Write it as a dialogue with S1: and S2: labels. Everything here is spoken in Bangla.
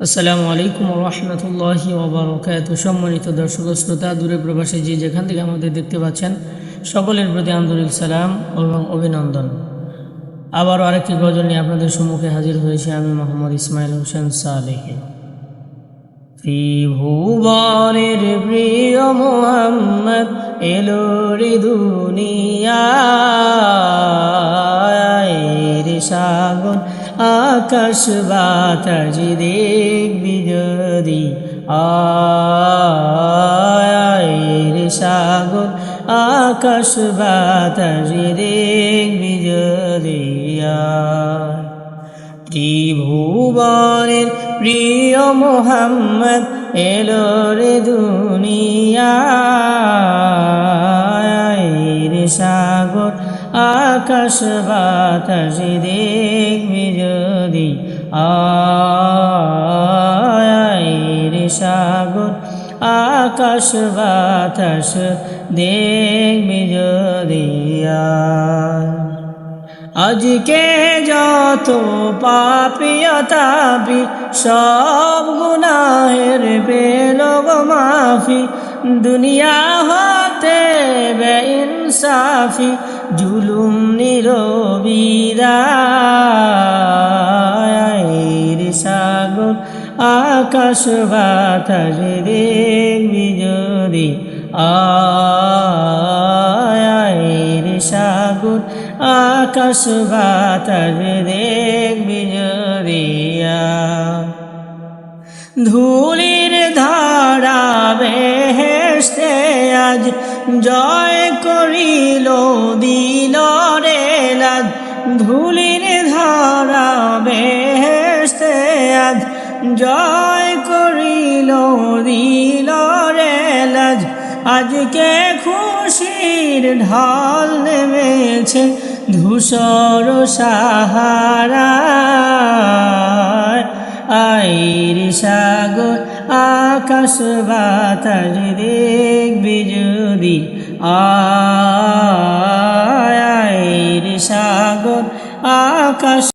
S1: আসসালামু আলাইকুম রহমতুল্লাহি ওয়াবারাকাতুহু। সম্মানিত দর্শক শ্রোতা, দূরে প্রবাসী যে যেখান থেকে আমাদের দেখতে পাচ্ছেন, সকলের প্রতি আন্তরিক সালাম এবং অভিনন্দন। আবারও আরেকটি গজল নিয়ে আপনাদের সম্মুখে হাজির হয়েছে আমি মোহাম্মদ ইসমাইল হোসেন সালেহ। ত্রিভুবনের প্রিয় মুহাম্মদ এলো রে দুনিয়ায়, সাগর আকাশ বাতাস দেখবি যদি আয়, সাগর আকাশ বাতাস দেখবি যদি আয়। ত্রিভুবনের প্রিয় মুহাম্মদ এলো রে দুনিয়ায়, সাগর আকাশ বাতাস দেখবি যদি আয়, সাগর আকাশ বাতাস দেখবি যদি আয়। আজকে যত পাপিয়া তাপি সব গুনাহের পেল গো মাফি, দুনিয়া হতে বেইনসাফি জুলুম নিল বিদায়, সাগর আকাশ বাতাস দেখবি যদি আয়, সাগর আকাশ বাতাস দেখবি যদি আয়। ধুলির ধারা বেহেশতে আজ জয় করিল দিল রে লাজ, ধুলির ধারা বেহেশতে আজ জয় করিল দিল রে লাজ। আজকে খুশির ঢল নেমেছে ধূসর সাহারায়, আয়, সাগর আকাশ বাতাস দেখবি যদি আয়, সাগর আকাশ